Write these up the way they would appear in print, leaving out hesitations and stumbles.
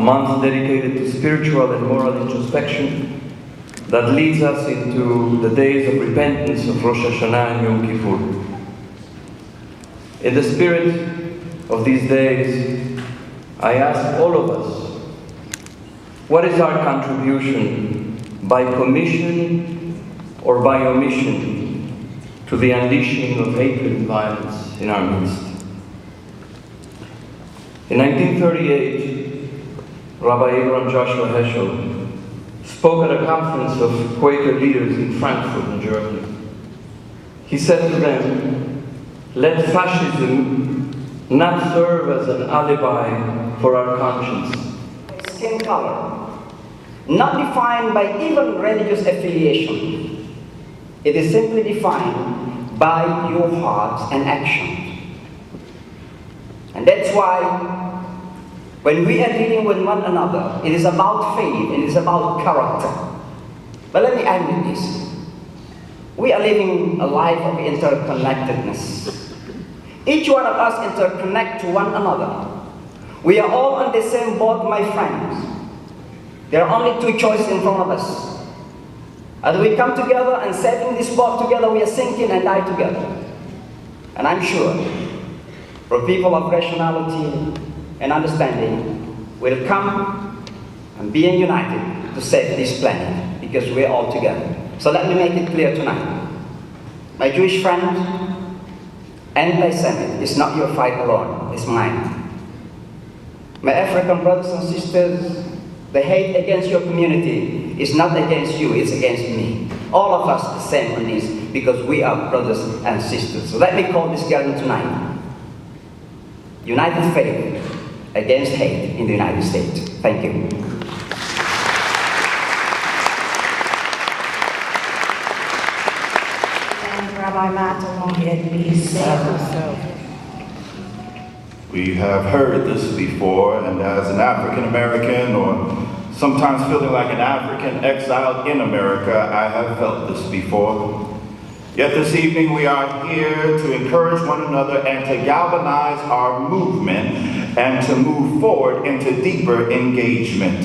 month dedicated to spiritual and moral introspection that leads us into the days of repentance of Rosh Hashanah and Yom Kippur. In the spirit of these days, I ask all of us, what is our contribution by commission or by omission to the unleashing of hatred and violence in our midst? In 1938, Rabbi Abraham Joshua Heschel spoke at a conference of Quaker leaders in Frankfurt, in Germany. He said to them, "Let fascism not serve as an alibi for our conscience." Skin color, not defined by even religious affiliation. It is simply defined by your hearts and actions. And that's why when we are dealing with one another, it is about faith, it is about character. But let me end with this. We are living a life of interconnectedness. Each one of us interconnect to one another. We are all on the same boat, my friends. There are only two choices in front of us. As we come together and sailing this boat together, we are sinking and die together. And I'm sure, for people of rationality and understanding, will come and be united to save this planet, because we're all together. So let me make it clear tonight. My Jewish friends, anti-Semitic is not your fight alone, it's mine. My African brothers and sisters, the hate against your community is not against you, it's against me. All of us the same on this, because we are brothers and sisters. So let me call this gathering tonight United Faith Against Hate in the United States. Thank you. And Rabbi Matt, along here, please. We have heard this before, and as an African American, or sometimes feeling like an African exiled in America, I have felt this before. Yet this evening we are here to encourage one another and to galvanize our movement and to move forward into deeper engagement.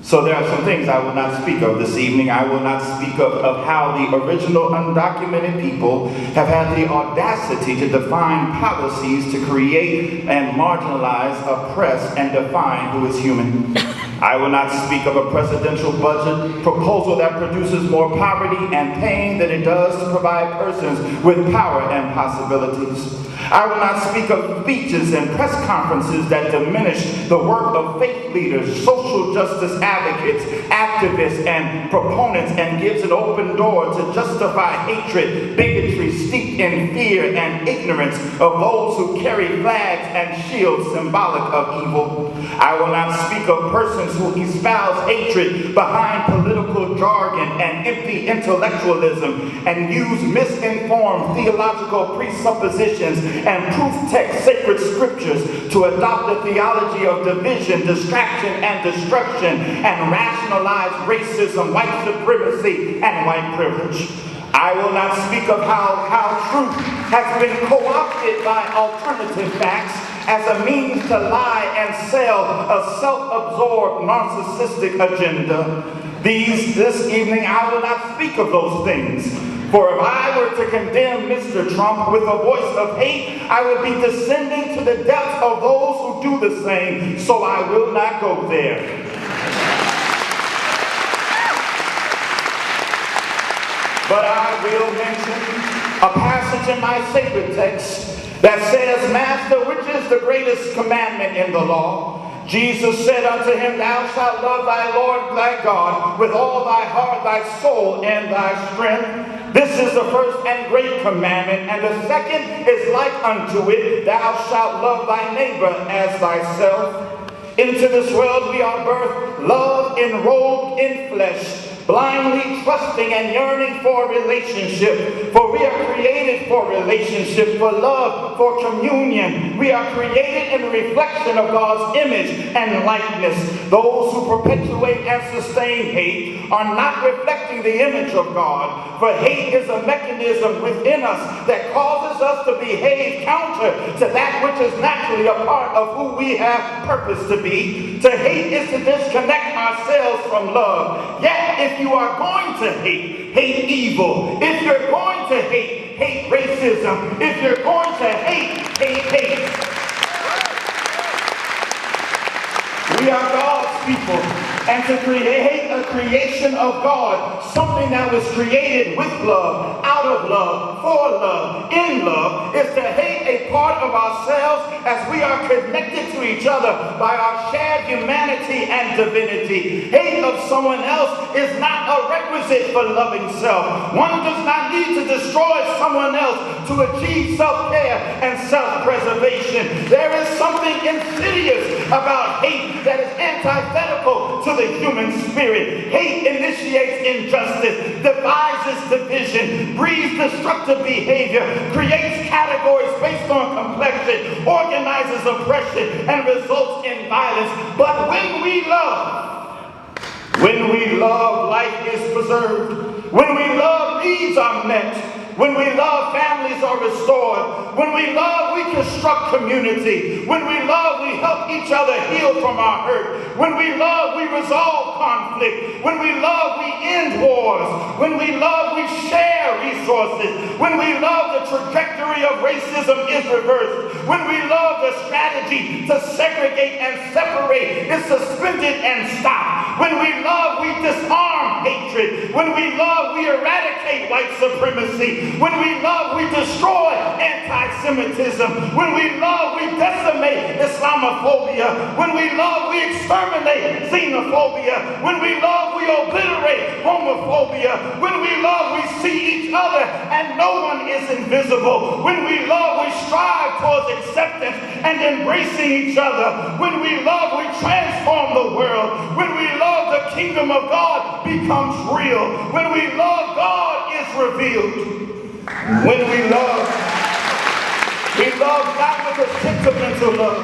So there are some things I will not speak of this evening. I will not speak of how the original undocumented people have had the audacity to define policies to create and marginalize, oppress, and define who is human. I will not speak of a presidential budget proposal that produces more poverty and pain than it does to provide persons with power and possibilities. I will not speak of speeches and press conferences that diminish the work of faith leaders, social justice advocates, activists, and proponents, and gives an open door to justify hatred, bigotry, steeped in fear and ignorance of those who carry flags and shields symbolic of evil. I will not speak of persons who espouse hatred behind political jargon and empty intellectualism and use misinformed theological presuppositions and proof text sacred scriptures to adopt a theology of division, distraction, and destruction, and rationalize racism, white supremacy, and white privilege. I will not speak of how truth has been co-opted by alternative facts as a means to lie and sell a self-absorbed narcissistic agenda. This evening I will not speak of those things. For if I were to condemn Mr. Trump with a voice of hate, I would be descending to the depths of those who do the same, so I will not go there. But I will mention a passage in my sacred text that says, "Master, which is the greatest commandment in the law?" Jesus said unto him, "Thou shalt love thy Lord thy God with all thy heart, thy soul, and thy strength. This is the first and great commandment, and the second is like unto it, thou shalt love thy neighbor as thyself." Into this world we are birthed, love enrobed in flesh, blindly trusting and yearning for relationship. For we are created for relationship, for love, for communion. We are created in the reflection of God's image and likeness. Those who perpetuate and sustain hate are not reflecting the image of God. For hate is a mechanism within us that causes us to behave counter to that which is naturally a part of who we have purpose to be. To hate is to disconnect ourselves from love. Yet, if you are going to hate, hate evil. If you're going to hate, hate racism. If you're going to hate, hate hate. We are God's people, and to create a creation of God, something that was created with love, out of love, for love, in love, is to hate a part of ourselves as we are connected to each other by our shared humanity and divinity. Hate of someone else is not a requisite for loving self. One does not need to destroy someone else to achieve self-care and self-preservation. There is something insidious about hate that is antithetical to the human spirit. Hate initiates injustice, devises division, breeds destructive behavior, creates categories based on complexion, organizes oppression, and results in violence. But when we love, life is preserved. When we love, needs are met. When we love, families are restored. When we love, we construct community. When we love, we help each other heal from our hurt. When we love, we resolve conflict. When we love, we end wars. When we love, we share resources. When we love, the trajectory of racism is reversed. When we love, the strategy to segregate and separate is suspended and stopped. When we love, we disarm hatred. When we love, we eradicate white supremacy. When we love, we destroy anti-Semitism. When we love, we decimate Islamophobia. When we love, we exterminate xenophobia. When we love, we obliterate homophobia. When we love, we see each other and no one is invisible. When we love, we strive towards acceptance and embracing each other. When we love, we transform the world. When we love, the kingdom of God becomes real. When we love, God is revealed. When we love not with a sentimental love.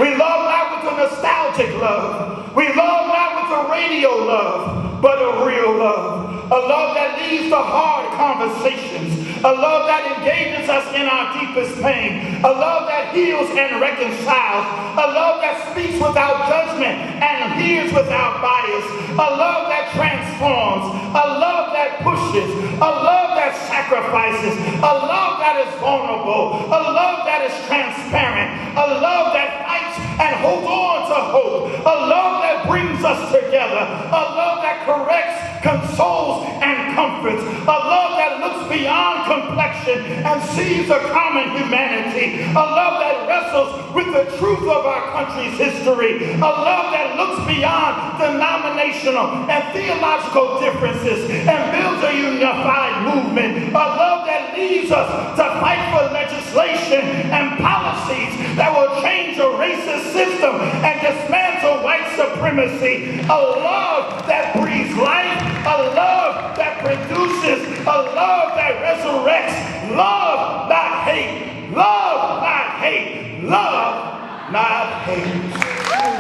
We love not with a nostalgic love. We love not with a radio love, but a real love. A love that leads to hard conversations. A love that engages us in our deepest pain. A love that heals and reconciles. A love that speaks without judgment and hears without bias. A love that transforms. A love that pushes. A love that sacrifices. A love that is vulnerable. A love that is transparent. A love that fights and holds on to hope. A love that brings us together. A love that corrects, consoles, and comforts. A love that looks beyond complexion and sees a common humanity. A love that wrestles with the truth of our country's history. A love that looks beyond denominational and theological differences and builds a unified movement. A love that leads us to fight for legislation and policies that will change a racist system and dismantle white supremacy. A love that breathes life. A love that produces. A love that resurrects. Love, not hate. Love, not hate. Love, not hate.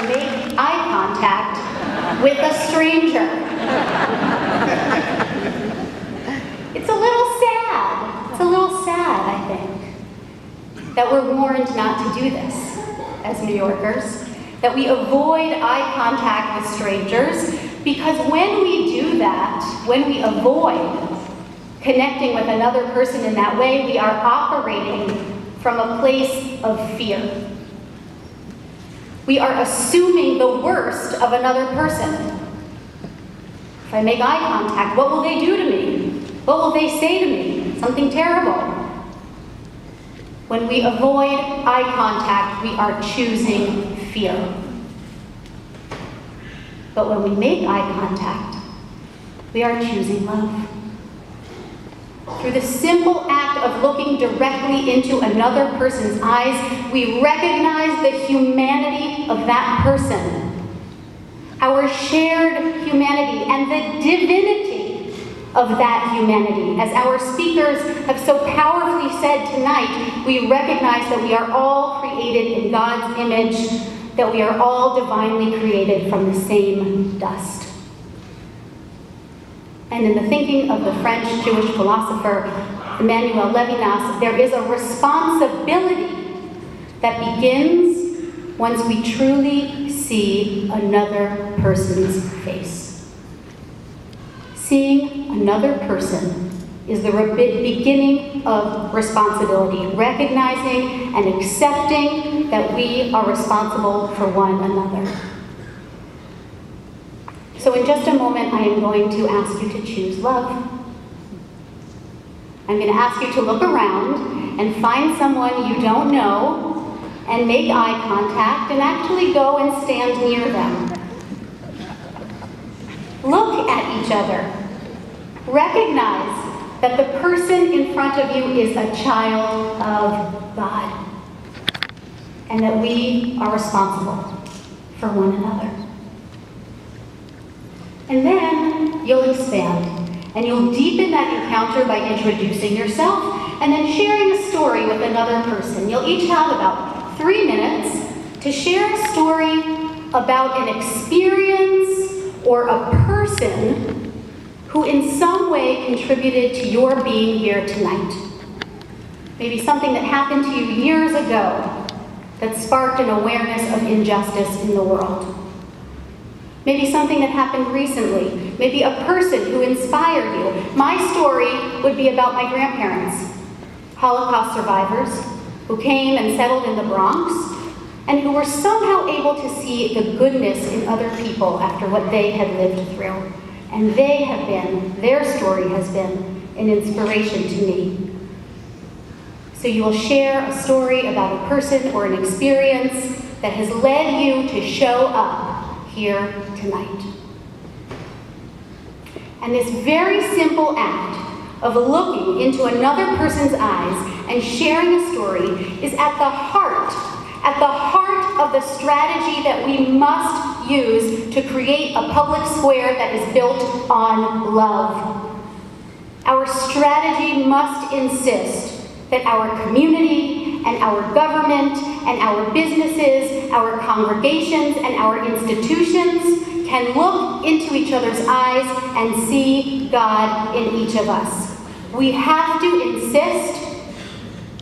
Make eye contact with a stranger. It's a little sad. It's a little sad, I think, that we're warned not to do this as New Yorkers, that we avoid eye contact with strangers, because when we do that, when we avoid connecting with another person in that way, we are operating from a place of fear. We are assuming the worst of another person. If I make eye contact, what will they do to me? What will they say to me? Something terrible. When we avoid eye contact, we are choosing fear. But when we make eye contact, we are choosing love. Through the simple act of looking directly into another person's eyes, we recognize the humanity of that person. our shared humanity, and the divinity of that humanity. As our speakers have so powerfully said tonight, we recognize that we are all created in God's image, that we are all divinely created from the same dust. And in the thinking of the French Jewish philosopher Emmanuel Levinas, there is a responsibility that begins once we truly see another person's face. Seeing another person is the beginning of responsibility, recognizing and accepting that we are responsible for one another. So in just a moment, I am going to ask you to choose love. I'm going to ask you to look around and find someone you don't know and make eye contact and actually go and stand near them. Look at each other. Recognize that the person in front of you is a child of God and that we are responsible for one another. And then you'll expand and you'll deepen that encounter by introducing yourself and then sharing a story with another person. You'll each have about 3 minutes to share a story about an experience or a person who in some way contributed to your being here tonight. Maybe something that happened to you years ago that sparked an awareness of injustice in the world. Maybe something that happened recently. Maybe a person who inspired you. My story would be about my grandparents, Holocaust survivors, who came and settled in the Bronx, and who were somehow able to see the goodness in other people after what they had lived through. And their story has been an inspiration to me. So you will share a story about a person or an experience that has led you to show up here tonight. And this very simple act of looking into another person's eyes and sharing a story is at the heart of the strategy that we must use to create a public square that is built on love. Our strategy must insist that our community and our government and our businesses, our congregations and our institutions can look into each other's eyes and see God in each of us. We have to insist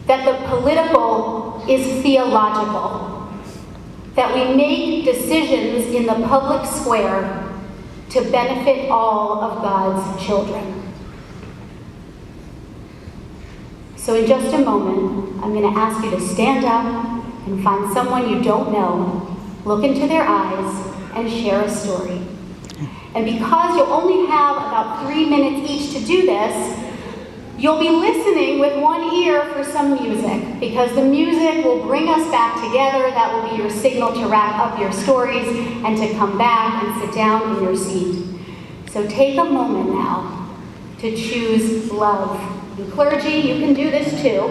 that the political is theological, that we make decisions in the public square to benefit all of God's children. So in just a moment, I'm going to ask you to stand up and find someone you don't know, look into their eyes, and share a story. And because you'll only have about 3 minutes each to do this, you'll be listening with one ear for some music, because the music will bring us back together. That will be your signal to wrap up your stories and to come back and sit down in your seat. So take a moment now to choose love. And clergy, you can do this too.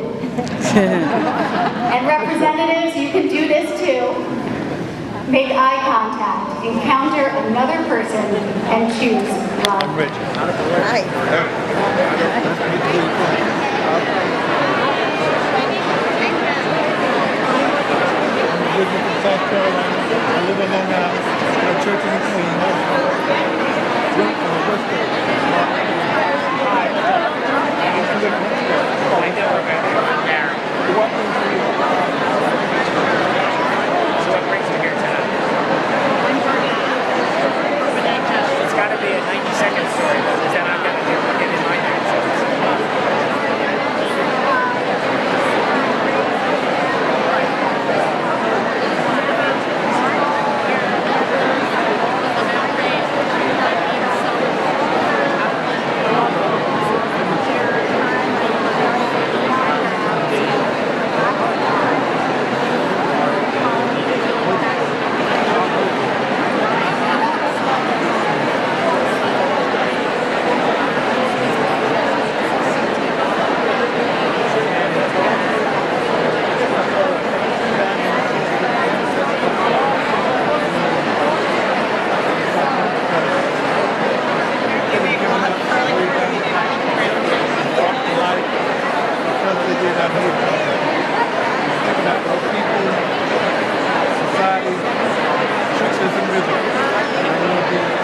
And representatives, you can do this too. Make eye contact, encounter another person, and choose love. Right. South Carolina. I live in Long Island. Our church is in Queens. So what brings you here tonight? It's got to be a 90-second story, but then I've got to get in my head. not here. Thinking about our people, society, church isn't risen. And I want to be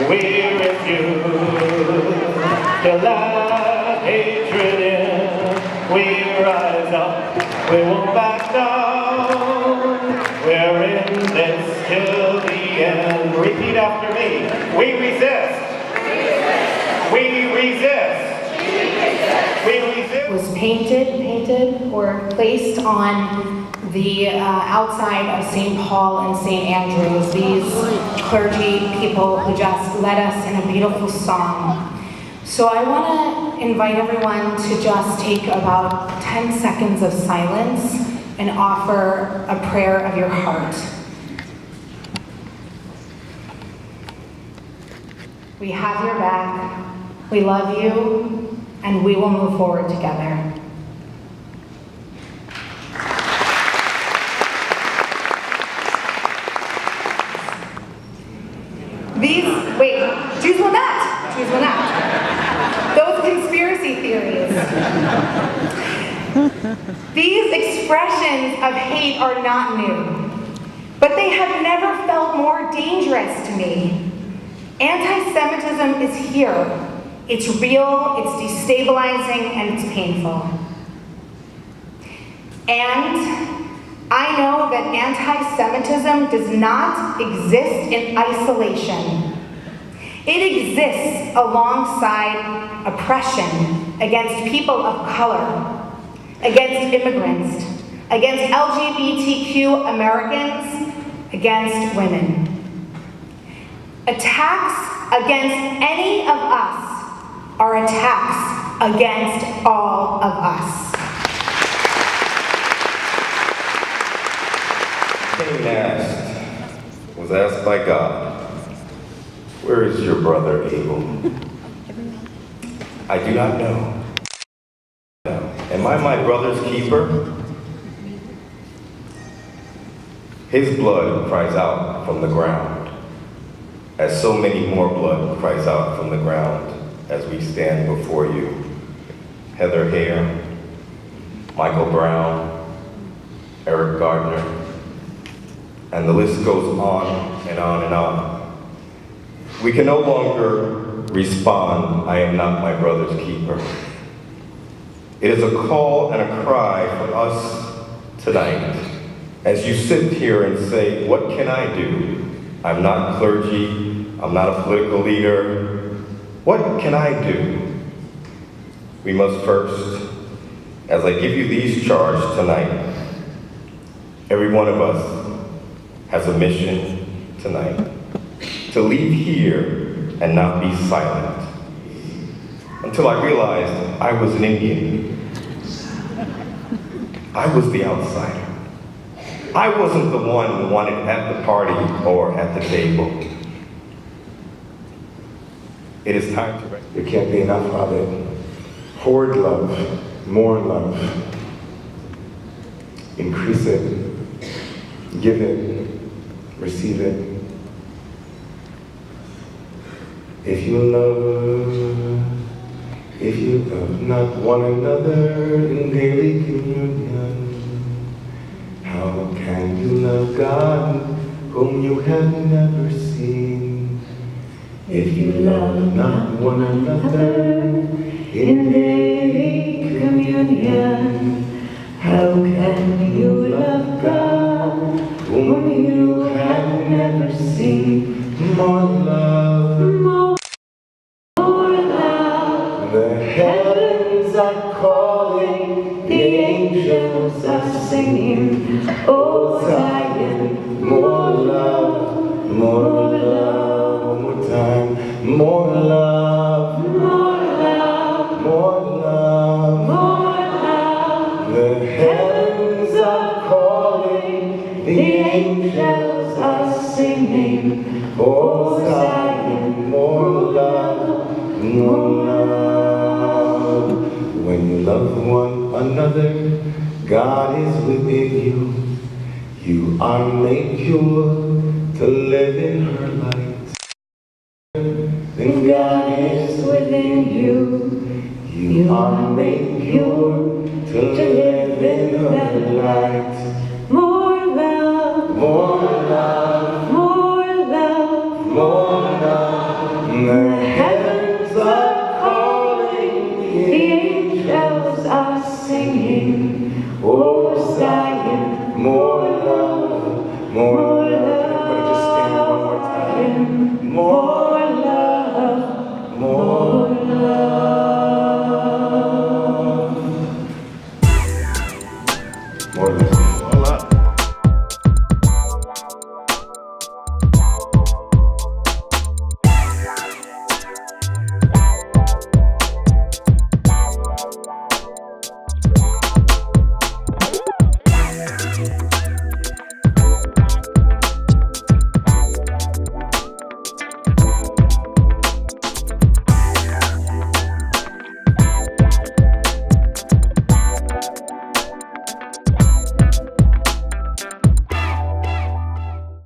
We refuse to let hatred in. We rise up, we won't back down. We're in this till the end. Repeat after me. We resist. We resist. We resist. Was painted or placed on the outside of St. Paul and St. Andrews. These clergy people who just led us in a beautiful song. So I want to invite everyone to just take about 10 seconds of silence and offer a prayer of your heart. We have your back, we love you, and we will move forward together. Jews will not. Those conspiracy theories. These expressions of hate are not new, but they have never felt more dangerous to me. Anti-Semitism is here. It's real, it's destabilizing, and it's painful. And I know that anti-Semitism does not exist in isolation. It exists alongside oppression against people of color, against immigrants, against LGBTQ Americans, against women. Attacks against any of us are attacks against all of us. Cain was asked by God, "Where is your brother Abel?" I do not know. Am I my brother's keeper? His blood cries out from the ground, as so many more blood cries out from the ground as we stand before you. Heather Hare, Michael Brown, Eric Gardner, and the list goes on and on and on. We can no longer respond, "I am not my brother's keeper." It is a call and a cry for us tonight. As you sit here and say, "What can I do? I'm not clergy, I'm not a political leader. What can I do?" We must first, as I give you these charges tonight, every one of us has a mission tonight, to leave here and not be silent. Until I realized I was an Indian. I was the outsider. I wasn't the one wanted at the party or at the table. It is time to recognize. There can't be enough of it. Hoard love, more love. Increase it, give it, receive it. If you love not one another in daily communion, how can you love God whom you have never seen? If you love not one another in daily communion, how can you love God whom you have never seen? More love, more love. The heavens are calling, the angels are singing. Oh Zion, more love, more love. One more time, more love, more love, more love, more love. The heavens are calling, the angels are singing. Oh Zion, more love, more love. When you love one another, God is within you. You are made pure to live in her light. Then God is within you. You are made pure to live in her light. More love, more love, more love, more love. name.